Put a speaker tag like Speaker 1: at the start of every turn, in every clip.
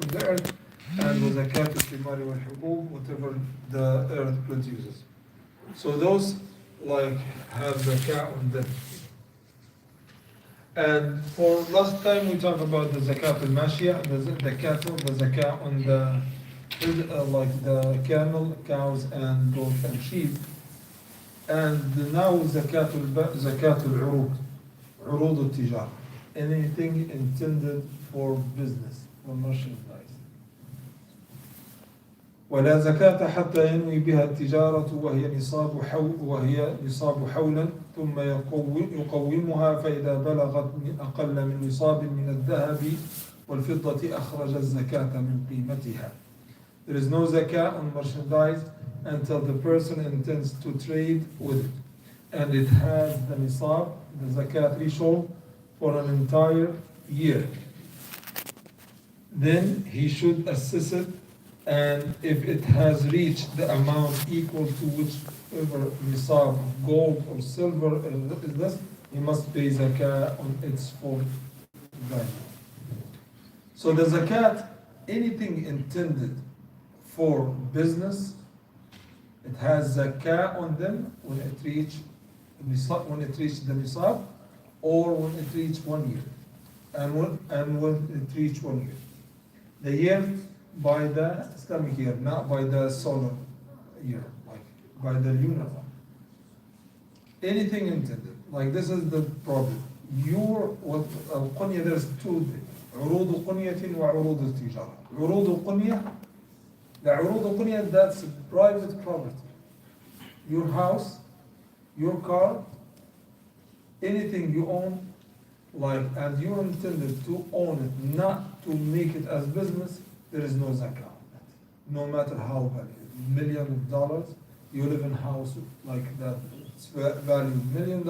Speaker 1: of the earth, and وزكاة الثمار والحبوب, whatever the earth produces. So those like have zakah on them. And for last time we talked about the zakat al-mashia, the cattle, the zakah on the like the camel, cows, and goats and sheep. And now zakat al-urud, urud al-tijara, anything intended for business, for merchandise. ولا زكاة حتى ينوي بها التجارة وهي نصاب حولا ثم يقومها فإذا بلغت أقل من نصاب من الذهب والفضة أخرج الزكاة من قيمتها. There is no zakah on merchandise until the person intends to trade with it, and it has the nisab, the zakat threshold, for an entire year. Then he should assess it, and if it has reached the amount equal to whichever nisab, gold or silver is this, he must pay zakah on its full value. So the zakat, anything intended for business, it has zakah on them when it reach the nisab, or when it reach 1 year, and when it reach 1 year. The year by the Islamic year, not by the solar year, like by the lunar one. Anything intended, like this is the problem. There's two things. عروض قنية وعروض التجارة. عروض القنية, the عروض القنية, that's private property. Your house, your car, anything you own, like, and you intended to own it, not to make it as business, there is no zakah on that. No matter how valuable, millions of dollars, you live in a house like that, it's valued $1 million,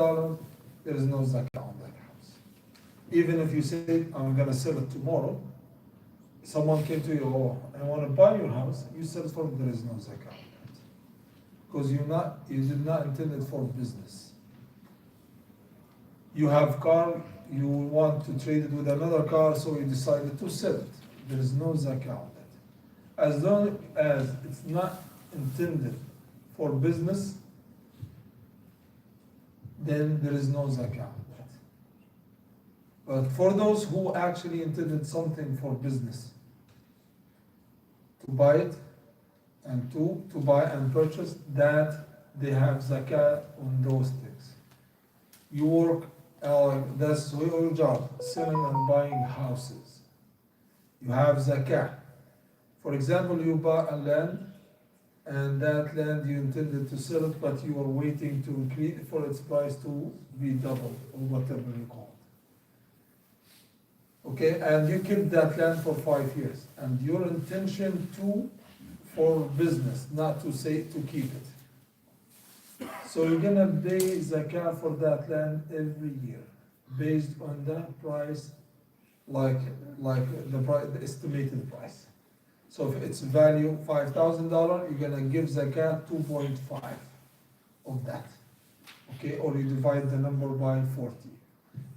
Speaker 1: there is no zakah on that house. Even if you say, I'm gonna sell it tomorrow, someone came to you, oh, I want to buy your house, you sell it for them, there is no zakah on that. Because you did not intend it for business. You have car, you want to trade it with another car, so you decided to sell it. There is no zakah on that. As long as it's not intended for business, then there is no zakah on that. But for those who actually intended something for business, to buy it and to buy and purchase, that they have zakah on those things. You work, that's your job, selling and buying houses. You have zakah. For example, you buy a land, and that land you intended to sell it, but you are waiting to increase for its price to be doubled, or whatever you call it. Okay, and you keep that land for 5 years, and your intention for business, not to keep it. So you're gonna pay zakah for that land every year, based on the price, like the estimated price. So if it's value $5,000, you're gonna give zakah 2.5 of that. Okay, or you divide the number by 40.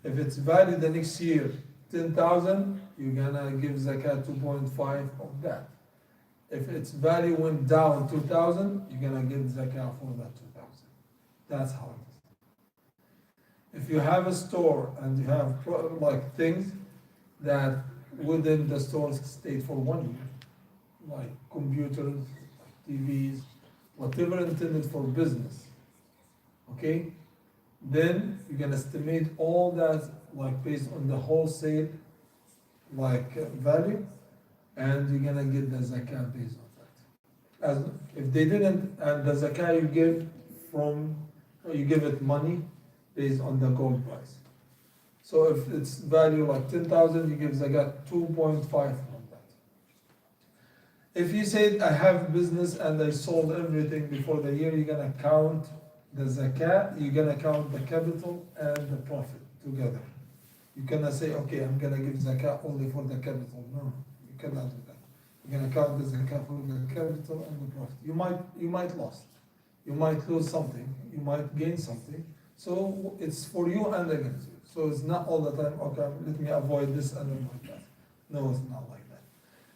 Speaker 1: If it's value the next year 10,000, you're gonna give zakah 2.5 of that. If its value went down 2,000, you're gonna give zakah for that 2,000. That's how it is. If you have a store and you have like things that within the store stayed for 1 year, like computers, TVs, whatever intended for business, okay, then you can estimate all that like based on the wholesale like value, and you're gonna get the zakah based on that. As if they didn't, and the zakah you give it money based on the gold price. So if it's value like 10,000, you give zakah 2.5 from that. If you said I have business and I sold everything before the year, you're gonna count the zakah, you're gonna count the capital and the profit together. You cannot say, okay, I'm gonna give zakah only for the capital. No, you cannot do that. You're gonna count the zakah for the capital and the profit. You might lose. You might lose something. You might gain something. So it's for you and against you. So it's not all the time, okay, let me avoid this and avoid that. No, it's not like that.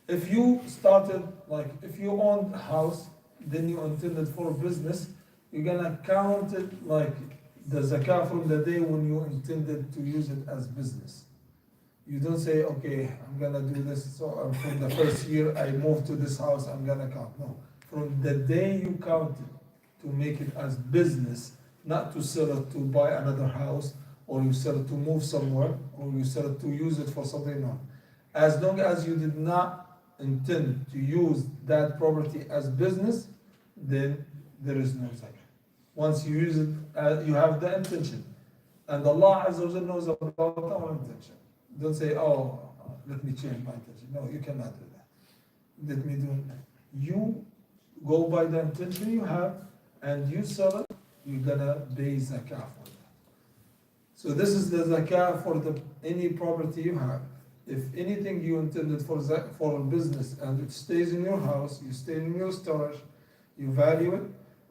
Speaker 1: If you started, like, if you owned a house, then you intended for business, you're gonna count it like the zakah from the day when you intended to use it as business. You don't say, okay, I'm gonna do this, so from the first year I moved to this house, I'm gonna count. No, from the day you counted to make it as business, not to sell it to buy another house, or you sell it to move somewhere, or you sell it to use it for something. No. As long as you did not intend to use that property as business, then there is no zakah. Once you use it, you have the intention. And Allah Azza wa Jalla knows about our intention. Don't say, oh, let me change my intention. No, you cannot do that. Let me do that. You go by the intention you have, and you sell it, you're gonna pay zakah for that. So this is the zakah for any property you have. If anything you intended for a business and it stays in your house, you stay in your storage, you value it,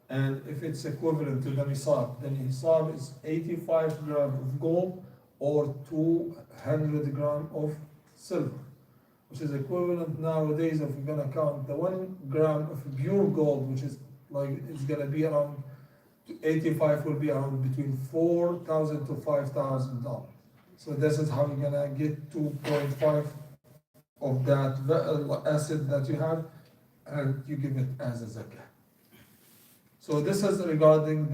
Speaker 1: and if it's equivalent to the nisab, then nisab is 85 grams of gold or 200 grams of silver, which is equivalent nowadays, if we're gonna count the 1 gram of pure gold, which is like, it's gonna be around 85, will be around between $4,000 to $5,000. So this is how you're gonna get 2.5 of that asset that you have, and you give it as a zakah. So this is regarding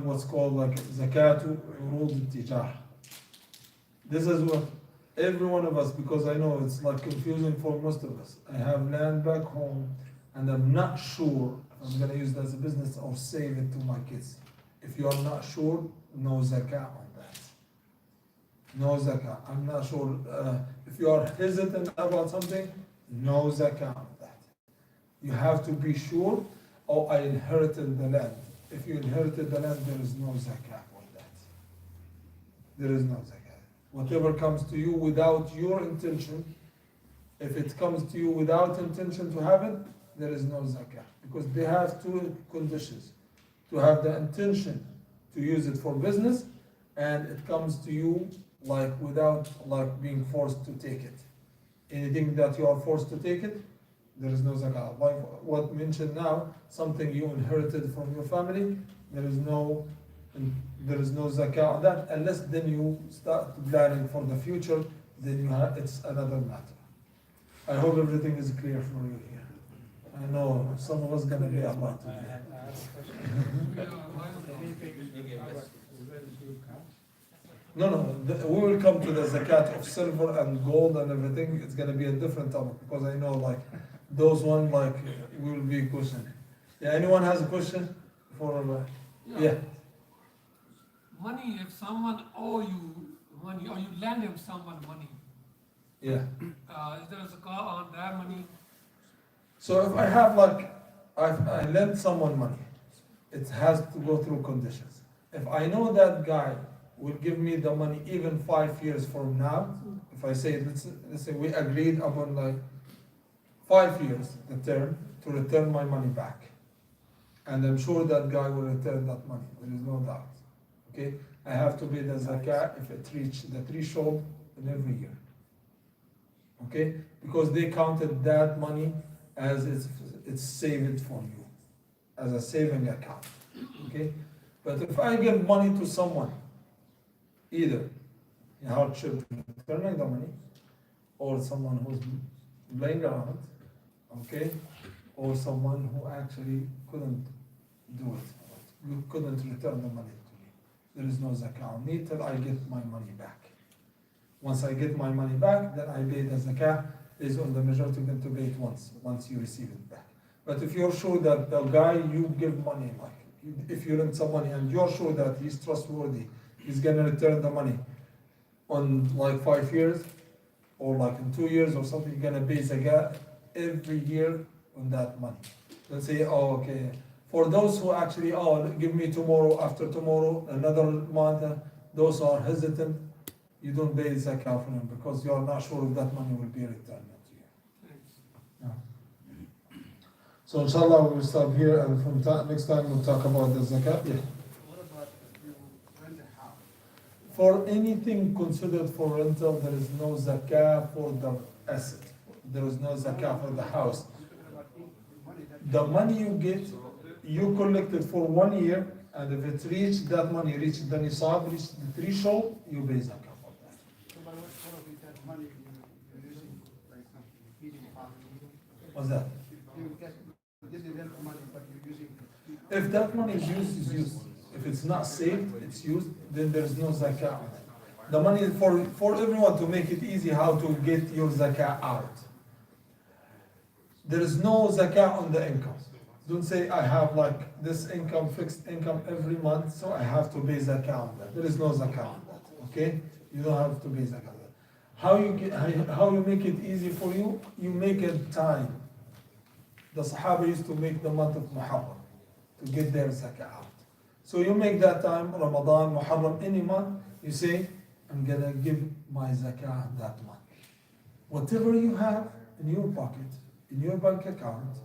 Speaker 1: what's called like zakatu urud al-tijah. This is what every one of us, because I know it's like confusing for most of us. I have land back home, and I'm not sure if I'm gonna use it as a business or save it to my kids. If you are not sure, no zakah on that. No zakah. I'm not sure. If you are hesitant about something, no zakah on that. You have to be sure, oh, I inherited the land. If you inherited the land, there is no zakah on that. There is no zakah. Whatever comes to you without your intention, if it comes to you without intention to have it, there is no zakah. Because they have two conditions. To have the intention to use it for business, and it comes to you like without like being forced to take it. Anything that you are forced to take it, there is no zakah. Like what mentioned now, something you inherited from your family, there is no zakah on that, unless then you start planning for the future, then you have, it's another matter. I hope everything is clear for you here. I know some of us gonna be a lot today. No, we will come to the zakat of silver and gold and everything. It's gonna be a different topic, because I know like those one like will be questioned. Yeah, anyone has a question for? Yeah.
Speaker 2: Money, if someone owe you money or you lend him someone money,
Speaker 1: Yeah.
Speaker 2: is there a zakah on that money?
Speaker 1: So if I have like, I lend someone money, it has to go through conditions. If I know that guy will give me the money even 5 years from now, if I say, let's say we agreed upon like 5 years, the term, to return my money back. And I'm sure that guy will return that money, there is no doubt. Okay, I have to pay the zakah if it reached the threshold in every year. Okay, because they counted that money as it's saved for you, as a saving account. Okay, but if I give money to someone, either in hardship returning the money, or someone who's playing around, okay, or someone who actually couldn't do it, you couldn't return the money to me, there is no zakah on me till I get my money back. Once I get my money back, then I pay the zakah is on the majority of them to pay it once you receive it back. But if you're sure that the guy you give money, like if you lend some money and you're sure that he's trustworthy, he's gonna return the money on like 5 years, or like in 2 years or something, you're gonna pay zakah every year on that money. Let's say, oh, okay, for those who actually, oh, give me tomorrow, after tomorrow, another month, those are hesitant, you don't pay zakah for them because you are not sure if that money will be returned to you.
Speaker 2: Thanks.
Speaker 1: Yeah. So inshallah we will stop here, and from next time we'll talk about the zakat. Yeah.
Speaker 3: What about if you rent a house?
Speaker 1: For anything considered for rental, there is no zakah for the asset. There is no zakah for the house. The money you get, you collect it for 1 year, and if it reached that money, reached the nisab, reached the threshold, you pay zakah for that.
Speaker 3: So, but what if that money you're using, like something, feeding family?
Speaker 1: What's that?
Speaker 3: You get, this is rental money, but you're using.
Speaker 1: If that money is used, is used. If it's not saved, it's used, then there's no zakah on it. The money is for everyone to make it easy how to get your zakah out. There is no zakah on the income. Don't say I have like this income, fixed income every month, so I have to pay zakah on that. There is no zakah on that. Okay? You don't have to pay zakah on that. How you make it easy for you? You make a time. The Sahaba used to make the month of Muharram to get their zakah out. So you make that time, Ramadan, Muharram, any month, you say, I'm gonna give my zakah that month. Whatever you have in your pocket, in your bank account,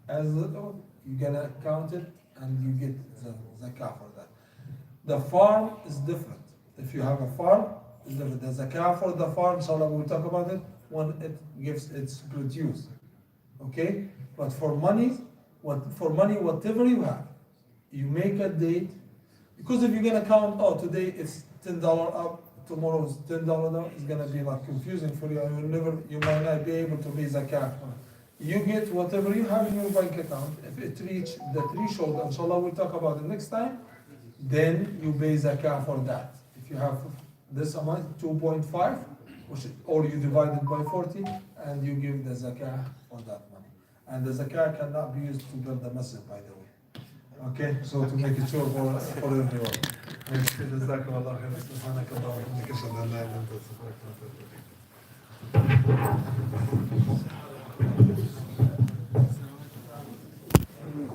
Speaker 1: as you're gonna count it and you get the zakah for that. The farm is different. If you have a farm, it's different. The zakah for the farm, inshallah, we'll talk about it when it gives its produce. Okay? But for money, whatever you have, you make a date, because if you're gonna count, oh, today it's $10 up, tomorrow is $10 down, it's gonna be like confusing for you. You might not be able to pay zakah. You get whatever you have in your bank account. If it reach the threshold, inshallah, we'll talk about it next time. Then you pay zakah for that. If you have this amount, 2.5, or you divide it by 40, and you give the zakah for that money. And the zakah cannot be used to build the masjid, by the way. Okay, so to make it sure for everyone. جزاكم الله خير. سبحانك اللهم وبحمدك اشهد ان لا اله الا انت استغفرك واتوب اليك.